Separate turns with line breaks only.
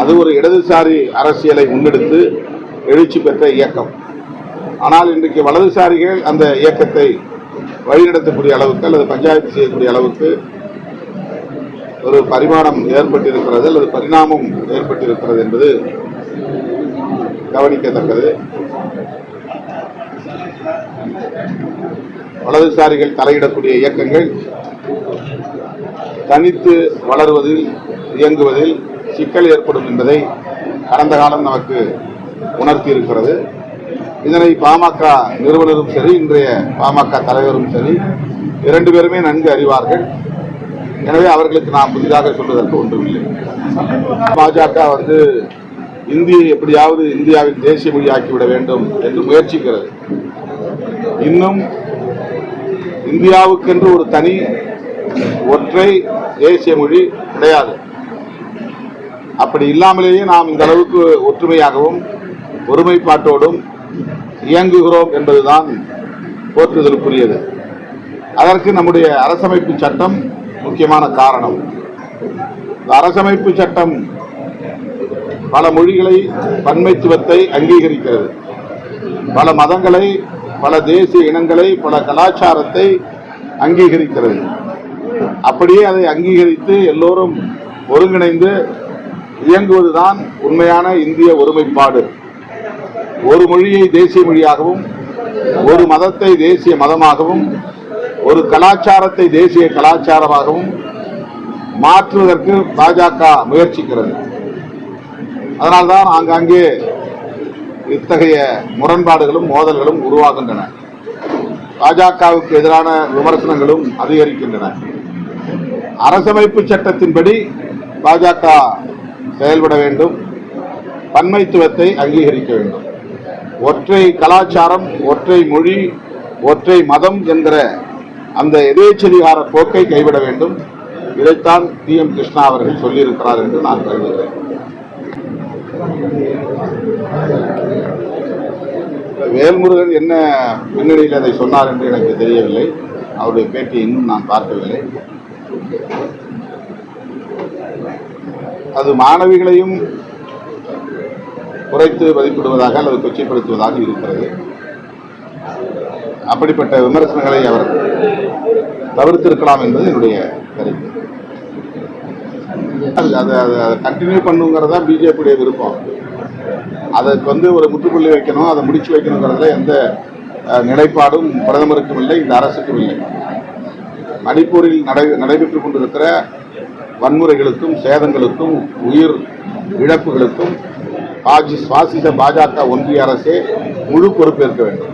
அது ஒரு இடதுசாரி அரசியலை முன்னெடுத்து எழுச்சி பெற்ற இயக்கம். ஆனால் இன்றைக்கு வலதுசாரிகள் அந்த இயக்கத்தை வழிநடத்தக்கூடிய அளவுக்கு அல்லது பஞ்சாயத்து செய்யக்கூடிய அளவுக்கு ஒரு பரிமாணம் ஏற்பட்டிருக்கிறது அல்லது பரிணாமம் ஏற்பட்டிருக்கிறது என்பது கவனிக்கத்தக்கது. வலதுசாரிகள் தலையிடக்கூடிய இயக்கங்கள் தனித்து வளர்வதில் இயங்குவதில் சிக்கல் ஏற்படும் என்பதை கடந்த காலம் நமக்கு உணர்த்தி இருக்கிறது. இதனை பாமக நிறுவனரும் சரி, இன்றைய பாமக தலைவரும் சரி, இரண்டு பேருமே நன்கு அறிவார்கள். எனவே அவர்களுக்கு நாம் புதிதாக சொல்வதற்கு ஒன்றுமில்லை. பாஜக இந்தியை எப்படியாவது இந்தியாவின் தேசிய மொழியாக்கிவிட வேண்டும் என்று முயற்சிக்கிறது. இன்னும் இந்தியாவுக்கென்று ஒரு தனி ஒற்றை தேசிய மொழி கிடையாது. அப்படி இல்லாமலேயே நாம் இந்த அளவுக்கு ஒற்றுமையாகவும் ஒருமைப்பாட்டோடும் இயங்குகிறோம் என்பதுதான் போற்றுதலுக்குரியது. அதற்கு நம்முடைய அரசமைப்பு சட்டம் முக்கியமான காரணம். அரசமைப்பு சட்டம் பல மொழிகளை, பன்மைத்துவத்தை அங்கீகரிக்கிறது. பல மதங்களை, பல தேசிய இனங்களை, பல கலாச்சாரத்தை அங்கீகரிக்கிறது. அப்படியே அதை அங்கீகரித்து எல்லோரும் ஒருங்கிணைந்து இயங்குவதுதான் உண்மையான இந்திய ஒருமைப்பாடு. ஒரு மொழியை தேசிய மொழியாகவும், ஒரு மதத்தை தேசிய மதமாகவும், ஒரு கலாச்சாரத்தை தேசிய கலாச்சாரமாகவும் மாற்றுவதற்கு பாஜக முயற்சிக்கிறது. அதனால்தான் ஆங்காங்கே இத்தகைய முரண்பாடுகளும் மோதல்களும் உருவாகின்றன. பாஜகவுக்கு எதிரான விமர்சனங்களும் அதிகரிக்கின்றன. அரசமைப்பு சட்டத்தின்படி பாஜக செயல்பட வேண்டும், பன்மைத்துவத்தை அங்கீகரிக்க வேண்டும். ஒற்றை கலாச்சாரம், ஒற்றை மொழி, ஒற்றை மதம் என்கிற அந்த எதேச்சதிகார போக்கை கைவிட வேண்டும். இதைத்தான் TM கிருஷ்ணா அவர்கள் சொல்லியிருக்கிறார் என்று நான் கருதுகிறேன். வேல்முருகன் என்ன பின்னணியில் அதை சொன்னார் என்று எனக்கு தெரியவில்லை. அவருடைய பேட்டி இன்னும் நான் பார்க்கவில்லை. அது மாணவிகளையும் குறைத்து மதிப்பிடுவதாக அல்லது கொச்சைப்படுத்துவதாக இருக்கிறது. அப்படிப்பட்ட விமர்சனங்களை அவர் தவிர்த்திருக்கலாம் என்பது என்னுடைய கருத்து. அதை கண்டினியூ பண்ணுங்கிறதா பிஜேபியுடைய விருப்பம். அதற்கு ஒரு முற்றுப்புள்ளி வைக்கணும், அதை முடிச்சு வைக்கணுங்கிறதுல எந்த நிலைப்பாடும் பிரதமருக்கும் இல்லை, இந்த அரசுக்கும் இல்லை. மணிப்பூரில் நடைபெற்றுக் கொண்டிருக்கிற வன்முறைகளுக்கும் சேதங்களுக்கும் உயிர் இழப்புகளுக்கும் பாசிச பாஜக ஒன்றிய அரசே முழு பொறுப்பேற்க வேண்டும்.